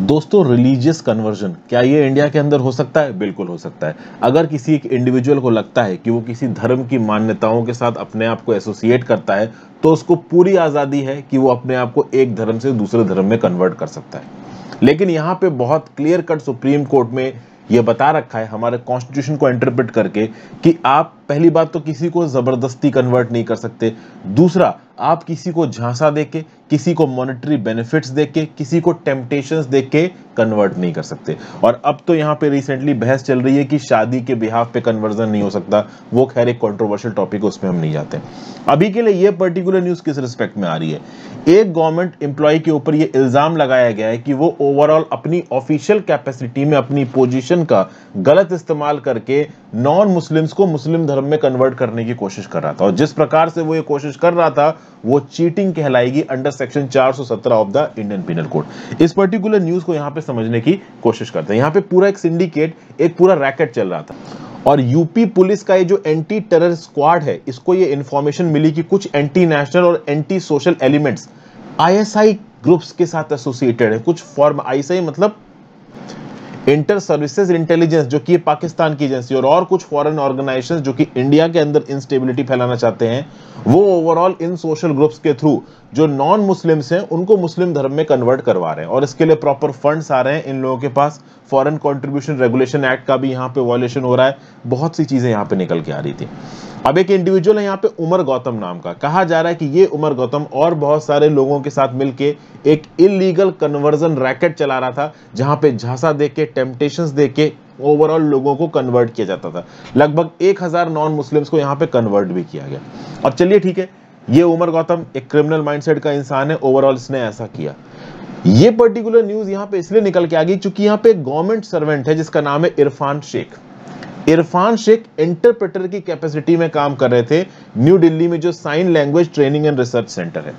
दोस्तों, religious conversion क्या ये इंडिया के अंदर हो सकता है? बिल्कुल हो सकता है। अगर किसी एक इंडिविजुअल को लगता है कि वो किसी धर्म की मान्यताओं के साथ अपने आप को एसोसिएट करता है, तो उसको पूरी आज़ादी है कि वो अपने आप को एक धर्म से दूसरे धर्म में कन्वर्ट कर सकता है। लेकिन यहाँ पे बहुत क्लियर कट सुप्रीम कोर्ट में ये बता रखा है हमारे कॉन्स्टिट्यूशन को इंटरप्रेट करके कि आप पहली बात तो किसी को जबरदस्ती कन्वर्ट नहीं कर सकते। दूसरा, आप किसी को झांसा देके, किसी को मॉनेटरी बेनिफिट्स देके, किसी को टेम्पटेशंस देके कन्वर्ट नहीं कर सकते। और अब तो यहाँ पे रिसेंटली बहस चल रही है कि शादी के बिहाफ पे कन्वर्जन नहीं हो सकता। वो खैर एक कंट्रोवर्शियल टॉपिक है, उसमें हम नहीं जाते। अभी के लिए ये पर्टिकुलर न्यूज किस रिस्पेक्ट में आ रही है? एक गवर्नमेंट एम्प्लॉय के ऊपर ये इल्जाम लगाया गया है कि वो ओवरऑल अपनी ऑफिशियल कैपेसिटी में अपनी पोजीशन का गलत इस्तेमाल करके नॉन मुस्लिम्स को मुस्लिम धर्म में कन्वर्ट करने की कोशिश कर रहा था। और जिस प्रकार से वो ये कोशिश कर रहा था, वो चीटिंग कहलाएगी under section 417 of the Indian penal code. इस पर्टिकुलर न्यूज को यहां पे समझने की कोशिश करते हैं। यहां पे पूरा एक सिंडिकेट, एक पूरा रैकेट चल रहा था। और यूपी पुलिस का ये जो एंटी टेरर स्क्वाड है, इसको ये इंफॉर्मेशन मिली कि कुछ एंटी नेशनल और anti social elements ISI groups के साथ एसोसिएटेड है। कुछ फॉर्म, आईएसआई मतलब इंटर सर्विसेज इंटेलिजेंस, जो कि पाकिस्तान की एजेंसी, और कुछ फॉरेन ऑर्गेनाइजेशंस जो कि इंडिया के अंदर इंस्टेबिलिटी फैलाना चाहते हैं, वो ओवरऑल इन सोशल ग्रुप्स के थ्रू जो नॉन मुस्लिम्स हैं उनको मुस्लिम धर्म में कन्वर्ट करवा रहे हैं। और इसके लिए प्रॉपर फंड्स आ रहे हैं इन लोगों के पास। फॉरेन कंट्रीब्यूशन रेगुलेशन एक्ट का भी यहाँ पे वायलेशन हो रहा है। बहुत सी चीजें यहाँ पे निकल के आ रही थी। अब एक इंडिविजुअल है यहाँ पे उमर गौतम नाम का, कहा जा रहा है कि ये उमर गौतम और बहुत सारे लोगों के साथ मिलके एक इलीगल कन्वर्जन रैकेट चला रहा था, जहां पे झांसा देके, टेम्पटेशंस देके ओवरऑल लोगों को कन्वर्ट किया जाता था। लगभग 1000 नॉन मुस्लिम्स को यहाँ पे कन्वर्ट भी किया गया। अब चलिए ठीक है, ये उमर गौतम एक क्रिमिनल माइंडसेट का इंसान है, ओवरऑल इसने ऐसा किया। ये पर्टिकुलर न्यूज यहाँ पे इसलिए निकल के आ गई क्योंकि यहाँ पे एक गवर्नमेंट सर्वेंट है जिसका नाम है इरफान शेख। इरफान शेख इंटरप्रेटर की कैपेसिटी में काम कर रहे थे न्यू दिल्ली में जो sign language training and research centre है।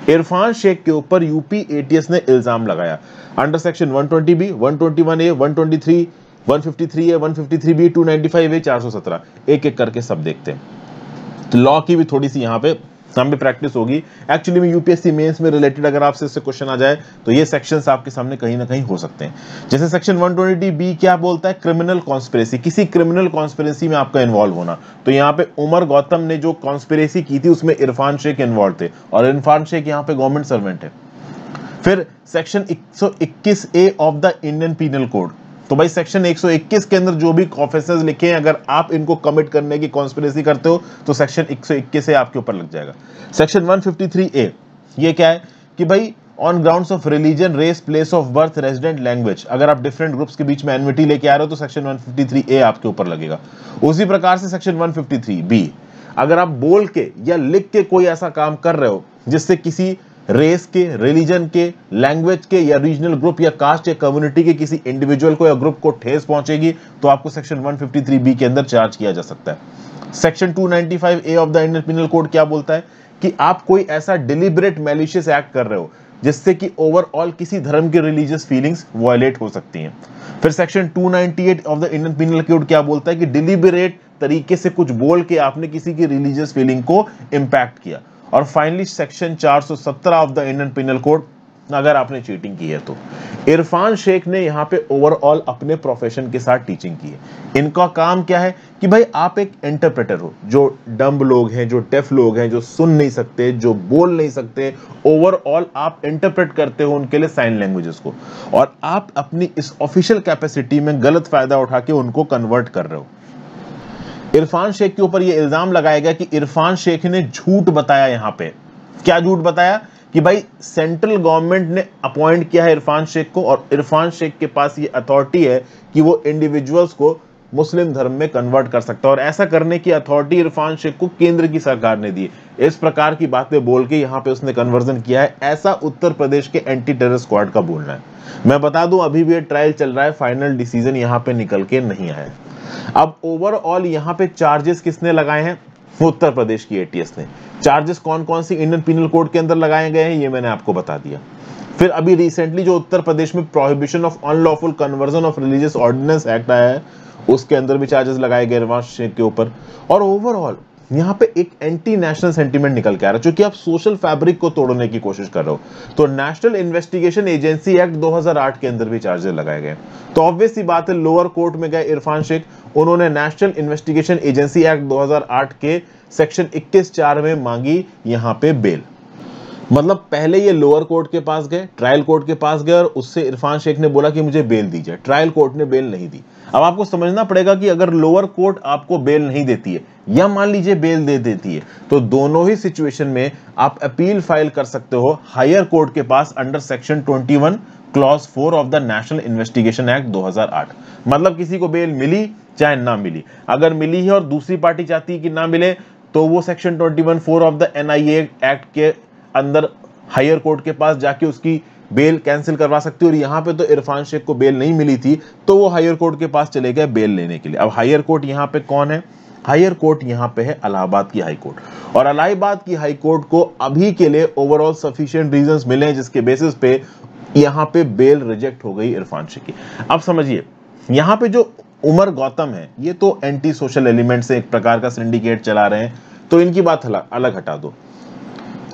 इरफान शेख के ऊपर यूपी एटीएस ने इल्जाम लगाया under section 120B, 121A, 123, 153A, 153B, 295A, 417, एक एक करके सब देखते हैं। तो लॉ की भी थोड़ी सी यहाँ पे हम भी प्रैक्टिस होगी। एक्चुअली में यूपीएससी मेंस में रिलेटेड अगर आपसे इससे क्वेश्चन आ जाए तो ये सेक्शंस आपके सामने कहीं ना कहीं हो सकते हैं। जैसे सेक्शन 120B क्या बोलता है? क्रिमिनल कॉन्स्पिरेसी, किसी क्रिमिनल कॉन्स्पिरेसी में आपका इन्वॉल्व होना। तो यहाँ पे उमर गौतम ने जो कॉन्स्पिरेसी की थी उसमें इरफान शेख इन्वॉल्व थे, और इरफान शेख यहाँ पे गवर्नमेंट सर्वेंट है। फिर section 121A of the Indian penal code. तो भाई सेक्शन 121 के अंदर जो भी ऑफेंसेस लिखे हैं, अगर आप इनको कमिट करने की कॉन्स्पिरेसी करते हो तो सेक्शन 121 से आपके ऊपर लग जाएगा। सेक्शन 153A ये क्या है कि भाई on grounds of religion, race, place of birth, resident, language, अगर आप डिफरेंट ग्रुप्स के बीच में एनमिटी लेके आ रहे हो तो सेक्शन 153A आपके ऊपर लगेगा। उसी प्रकार से सेक्शन 153B, अगर आप बोल के या लिख के कोई ऐसा काम कर रहे हो जिससे किसी रेस के, रिलीजन के, लैंग्वेज के या रीजनल ग्रुप या कास्ट या कम्युनिटी के किसी इंडिविजुअल को या ग्रुप को ठेस पहुंचेगी, तो आपको सेक्शन 153B के अंदर चार्ज किया जा सकता है। Section 295A of the Indian penal code क्या बोलता है कि आप कोई ऐसा डिलिबरेट मैलिशियस एक्ट कर रहे हो जिससे कि ओवरऑल किसी धर्म की रिलीजियस फीलिंग्स वायलेट हो सकती हैं। फिर section 298 of the Indian penal code क्या बोलता है कि डिलिबरेट तरीके से कुछ बोल के आपने किसी की रिलीजियस फीलिंग को इंपैक्ट किया। और finally section 417 of the Indian penal code, अगर आपने चीटिंग की है तो। इरफान शेख ने यहाँ पे ओवरऑल अपने प्रोफेशन के साथ टीचिंग की है। इनका काम क्या है कि भाई आप एक इंटरप्रेटर हो। जो डम्ब लोग हैं, जो डेफ लोग हैं, जो सुन नहीं सकते, जो बोल नहीं सकते, ओवरऑल आप इंटरप्रेट करते हो उनके लिए साइन लैंग्वेजेस को, और आप अपनी इस ऑफिशियल कैपेसिटी में गलत फायदा उठा के उनको कन्वर्ट कर रहे हो। इरफान शेख के ऊपर यह इल्जाम लगाया गया कि इरफान शेख ने झूठ बताया। यहां पे क्या झूठ बताया कि भाई सेंट्रल गवर्नमेंट ने अपॉइंट किया है इरफान शेख को, और इरफान शेख के पास ये अथॉरिटी है कि वो इंडिविजुअल्स को मुस्लिम धर्म में कन्वर्ट कर सकता है, और ऐसा करने की अथॉरिटी इरफान शेख को केंद्र की सरकार ने दी। इस प्रकार की बातें बोल के यहां पे उसने कन्वर्जन किया है, ऐसा उत्तर प्रदेश के एंटी टेरर स्क्वाड का बोलना है। मैं बता दूं अभी भी ये ट्रायल चल रहा है, फाइनल डिसीजन यहां पे निकल के नहीं आया। अब ओवरऑल यहां पे चार्जेस किसने लगाए हैं? उत्तर प्रदेश की एटीएस ने। चार्जेस कौन कौन सी इंडियन पिनल कोड के अंदर लगाए गए हैं ये मैंने आपको बता दिया। फिर अभी रिसेंटली जो उत्तर प्रदेश में prohibition of unlawful conversion of religious ordinance act आया है, उसके अंदर भी चार्जेस लगाए गए इरफान शेख के ऊपर। और ओवरऑल यहाँ पे एक एंटी नेशनल सेंटीमेंट निकल के आ रहा है, क्योंकि आप सोशल फैब्रिक को तोड़ने की कोशिश कर रहे हो। तो नेशनल इन्वेस्टिगेशन एजेंसी एक्ट 2008 के अंदर भी चार्जेस लगाए गए। तो ऑब्वियस सी बात है, लोअर कोर्ट में गए इरफान शेख, उन्होंने नेशनल इन्वेस्टिगेशन एजेंसी एक्ट 2008 के सेक्शन 21(4) में मांगी यहाँ पे बेल। मतलब पहले ये लोअर कोर्ट के पास गए, ट्रायल कोर्ट के पास गए, और उससे इरफान शेख ने बोला कि मुझे बेल दीजिए। ट्रायल कोर्ट ने बेल नहीं दी। अब आपको समझना पड़ेगा कि अगर लोअर कोर्ट आपको बेल नहीं देती है या मान लीजिए बेल दे देती है, तो दोनों ही सिचुएशन में आप अपील फाइल कर सकते हो हायर कोर्ट के पास under section 21 clause 4 of the national investigation act 2008। मतलब किसी को बेल मिली चाहे ना मिली, अगर मिली है और दूसरी पार्टी चाहती है कि ना मिले, तो वो section 21(4) of the NIA act के अंदर हायर कोर्ट के पास जाके उसकी बेल कैंसिल करवा सकती है। और यहाँ पे तो इरफान शेख को बेल नहीं मिली थी, तो वो हायर कोर्ट के पास चले गए बेल लेने के लिए। अब हायर कोर्ट यहाँ पे कौन है? हायर कोर्ट यहाँ पे है इलाहाबाद की हाई कोर्ट। और इलाहाबाद की हाई कोर्ट को अभी के लिए ओवरऑल सफिशिएंट रीजंस मिले हैं जिसके बेसिस पे यहाँ पे बेल रिजेक्ट हो गई इरफान शेख की। अब समझिए, यहाँ पे जो उमर गौतम है, ये तो एंटी सोशल एलिमेंट से एक प्रकार का सिंडिकेट चला रहे हैं, तो इनकी बात अलग हटा दो।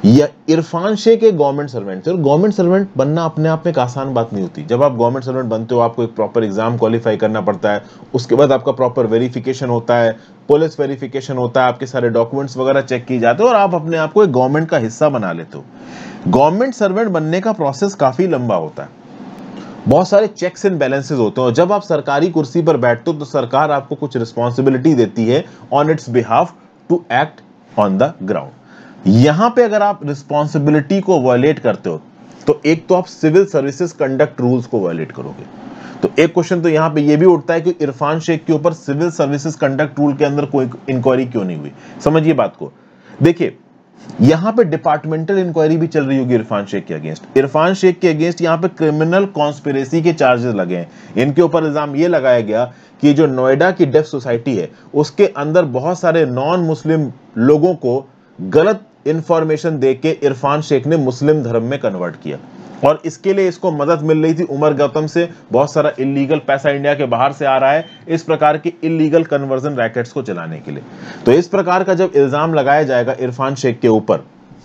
या इरफान शेख एक गवर्नमेंट सर्वेंट थे, और गवर्नमेंट सर्वेंट बनना अपने आप में एक आसान बात नहीं होती। जब आप गवर्नमेंट सर्वेंट बनते हो, आपको एक प्रॉपर एग्जाम क्वालिफाई करना पड़ता है, उसके बाद आपका प्रॉपर वेरिफिकेशन होता है, पुलिस वेरिफिकेशन होता है, आपके सारे डॉक्यूमेंट्स वगैरह चेक किए जाते हैं और आप अपने आप को एक गवर्नमेंट का हिस्सा बना लेते हो। गवर्नमेंट सर्वेंट बनने का प्रोसेस काफी लंबा होता है, बहुत सारे चेक्स एंड बैलेंसेस होते हैं, और जब आप सरकारी कुर्सी पर बैठते हो तो सरकार आपको कुछ रिस्पॉन्सिबिलिटी देती है on its behalf to act on the ground. यहां पे अगर आप रिस्पॉन्सिबिलिटी को वायलेट करते हो, तो एक तो आप सिविल सर्विसेज कंडक्ट रूल्स को वायलेट करोगे। तो एक क्वेश्चन तो यहां पे ये भी उठता है कि इरफान शेख के ऊपर सिविल सर्विसेज कंडक्ट रूल के अंदर कोई इंक्वायरी क्यों नहीं हुई। समझिए बात को, देखिए यहां पे डिपार्टमेंटल इंक्वायरी भी चल रही होगी इरफान शेख के अगेंस्ट। इरफान शेख के अगेंस्ट यहां पे क्रिमिनल कॉन्स्पिरेसी के चार्जेस लगे हैं। इनके ऊपर इल्जाम ये लगाया गया कि जो नोएडा की डेफ सोसाइटी है, उसके अंदर बहुत सारे नॉन मुस्लिम लोगों को गलत इंफॉर्मेशन देके इरफान शेख ने मुस्लिम धर्म में कन्वर्ट किया, और इसके लिए इसको मदद मिल रही थी उमर गौतम से। बहुत सारा इलीगल पैसा इंडिया के बाहर से आ रहा है इस प्रकार के इलीगल कन्वर्जन रैकेट्स को चलाने के लिए। तो इस प्रकार का जब इल्जाम लगाया जाएगा इरफान शेख के ऊपर,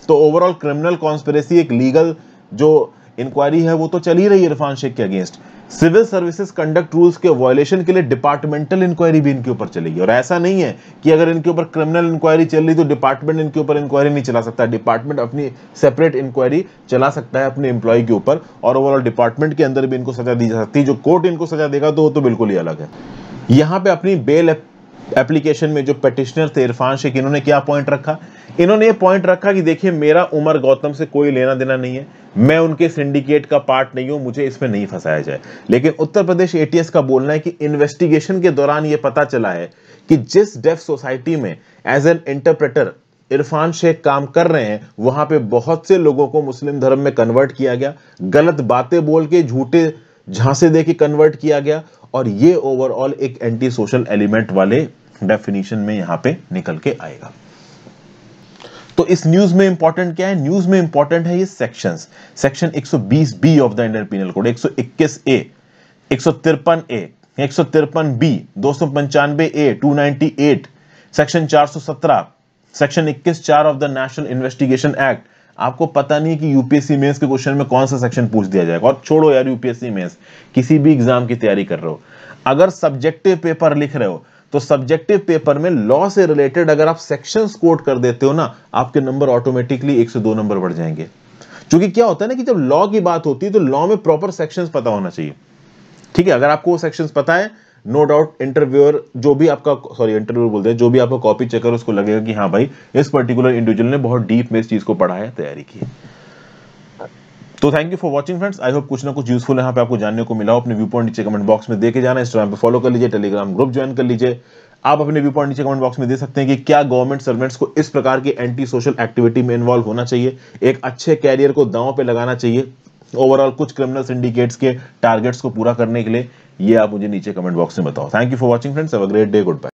तो ओवरऑल क्रिमिनल कॉन्स्पिरेसी, एक लीगल जो इंक्वायरी है वो तो चल ही रही है इरफान शेख के against. Civil services conduct rules के वायलेशन के लिए डिपार्टमेंटल इंक्वायरी भी इनके ऊपर चलेगी। और ऐसा नहीं है कि अगर इनके ऊपर क्रिमिनल इंक्वायरी चल रही तो डिपार्टमेंट इनके ऊपर इंक्वायरी नहीं चला सकता। डिपार्टमेंट अपनी सेपरेट इंक्वायरी चला सकता है अपने एम्प्लॉय के ऊपर, और ओवरऑल डिपार्टमेंट के अंदर भी इनको सजा दी जा सकती है। जो कोर्ट इनको सजा देगा तो वो तो बिल्कुल ही अलग है। यहाँ पे अपनी बेल एप्लीकेशन में जो पेटिशनर थे इरफान शेख, इन्होंने क्या पॉइंट रखा? इन्होंने ये पॉइंट रखा कि देखिए मेरा उमर गौतम से कोई लेना देना नहीं है, मैं उनके सिंडिकेट का पार्ट नहीं हूं, मुझे इसमें नहीं फंसाया जाए। लेकिन उत्तर प्रदेश ATS का बोलना है कि इन्वेस्टिगेशन के दौरान यह पता चला है कि जिस डेफ सोसाइटी में as an interpreter Irfan Shaikh काम कर रहे हैं, वहां पे बहुत से लोगों को मुस्लिम धर्म में कन्वर्ट किया गया, गलत बातें बोल के, झूठे झांसे दे के कन्वर्ट किया गया, और ये ओवरऑल एक एंटी सोशल एलिमेंट वाले डेफिनेशन में यहां पे निकल के आएगा। तो इस न्यूज में इंपॉर्टेंट क्या है? न्यूज में इंपॉर्टेंट है ये sections. Section 120B of the Indian penal code, 121A, 153A, 153B, 295A, 298, section 417, section 21(4) of the national investigation act. आपको पता नहीं कि यूपीएससी मेंस के क्वेश्चन में कौन सा सेक्शन पूछ दिया जाएगा। और छोड़ो यार यूपीएससी मेंस, किसी भी एग्जाम की तैयारी कर रहे हो, अगर सब्जेक्टिव पेपर लिख रहे हो तो सब्जेक्टिव पेपर में लॉ से रिलेटेड अगर आप सेक्शंस कोट कर देते हो ना, आपके नंबर ऑटोमेटिकली 1 से 2 नंबर बढ़ जाएंगे। क्योंकि क्या होता है ना कि जब लॉ की बात होती है तो लॉ में प्रॉपर सेक्शंस पता होना चाहिए। ठीक है, अगर आपको वो सेक्शंस पता है, नो डाउट इंटरव्यूअर जो भी आपका इंटरव्यूअर बोलते हैं, जो भी आपका कॉपी चेकर, उसको लगेगा कि हाँ भाई इस पर्टिकुलर इंडिविजुअल ने बहुत डीप में इस चीज को पढ़ा है, तैयारी की है। तो thank you for watching friends. I hope कुछ ना कुछ यूजफुल यहाँ पे आपको जानने को मिला हो। अपने व्यू पॉइंट नीचे कमेंट बॉक्स में दे के जाना। इंस्टाग्राम पे फॉलो कर लीजिए, टेलीग्राम ग्रुप ज्वाइन कर लीजिए। आप अपने व्यू पॉइंट नीचे कमेंट बॉक्स में दे सकते हैं कि क्या गवर्नमेंट सर्वेंट्स को इस प्रकार की एंटी सोशल एक्टिविटी में इन्वॉल्व होना चाहिए, एक अच्छे कैरियर को दांव पे लगाना चाहिए ओवरऑल कुछ क्रिमिनल सिंडिकेट्स के टारगेट्स को पूरा करने के लिए। ये आप मुझे नीचे कमेंट बॉक्स में बताओ। Thank you for watching friends, have a great day, good bye.